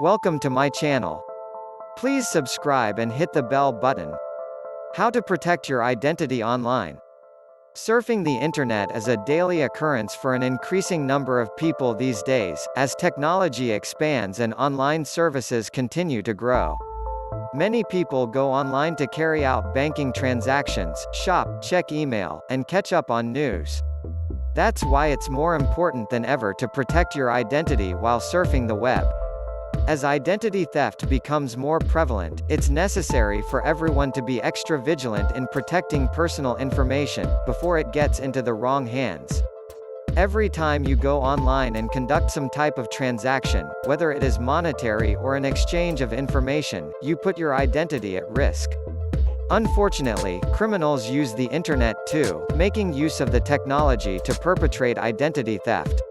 Welcome to my channel. Please subscribe and hit the bell button. How to protect your identity online. Surfing the internet is a daily occurrence for an increasing number of people these days, as technology expands and online services continue to grow. Many people go online to carry out banking transactions, shop, check email, and catch up on news. That's why it's more important than ever to protect your identity while surfing the web. As identity theft becomes more prevalent, it's necessary for everyone to be extra vigilant in protecting personal information before it gets into the wrong hands. Every time you go online and conduct some type of transaction, whether it is monetary or an exchange of information, you put your identity at risk. Unfortunately, criminals use the internet too, making use of the technology to perpetrate identity theft.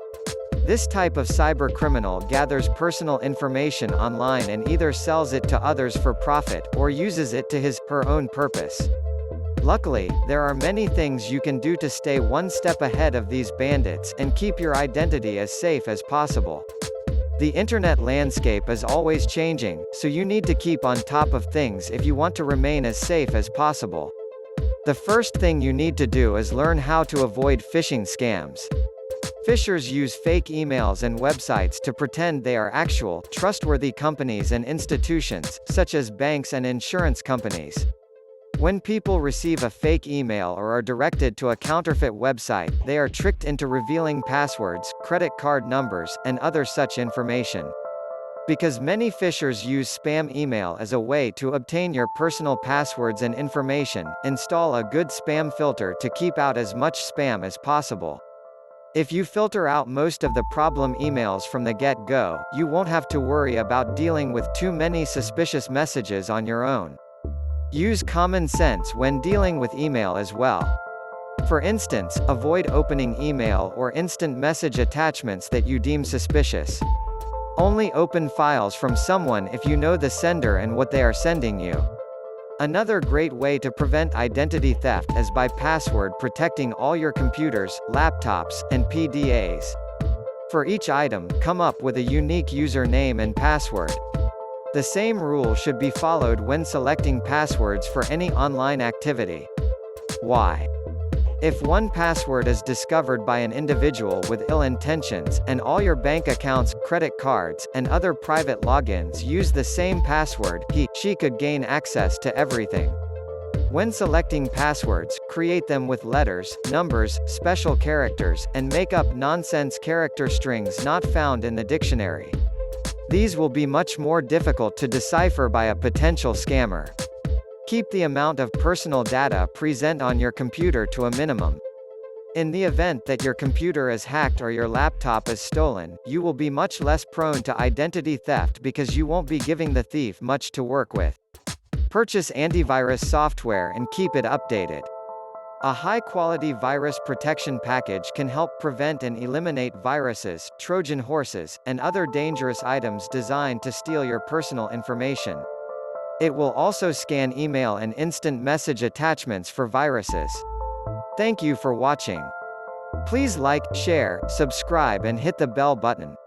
This type of cyber criminal gathers personal information online and either sells it to others for profit, or uses it to his/her own purpose. Luckily, there are many things you can do to stay one step ahead of these bandits, and keep your identity as safe as possible. The internet landscape is always changing, so you need to keep on top of things if you want to remain as safe as possible. The first thing you need to do is learn how to avoid phishing scams. Phishers use fake emails and websites to pretend they are actual, trustworthy companies and institutions, such as banks and insurance companies. When people receive a fake email or are directed to a counterfeit website, they are tricked into revealing passwords, credit card numbers, and other such information. Because many phishers use spam email as a way to obtain your personal passwords and information, install a good spam filter to keep out as much spam as possible. If you filter out most of the problem emails from the get-go, you won't have to worry about dealing with too many suspicious messages on your own. Use common sense when dealing with email as well. For instance, avoid opening email or instant message attachments that you deem suspicious. Only open files from someone if you know the sender and what they are sending you. Another great way to prevent identity theft is by password protecting all your computers, laptops, and PDAs. For each item, come up with a unique username and password. The same rule should be followed when selecting passwords for any online activity. Why? If one password is discovered by an individual with ill intentions, and all your bank accounts, credit cards, and other private logins use the same password, she could gain access to everything. When selecting passwords, create them with letters, numbers, special characters, and make up nonsense character strings not found in the dictionary. These will be much more difficult to decipher by a potential scammer. Keep the amount of personal data present on your computer to a minimum. In the event that your computer is hacked or your laptop is stolen, you will be much less prone to identity theft because you won't be giving the thief much to work with. Purchase antivirus software and keep it updated. A high-quality virus protection package can help prevent and eliminate viruses, Trojan horses, and other dangerous items designed to steal your personal information. It will also scan email and instant message attachments for viruses. Thank you for watching. Please like, share, subscribe and hit the bell button.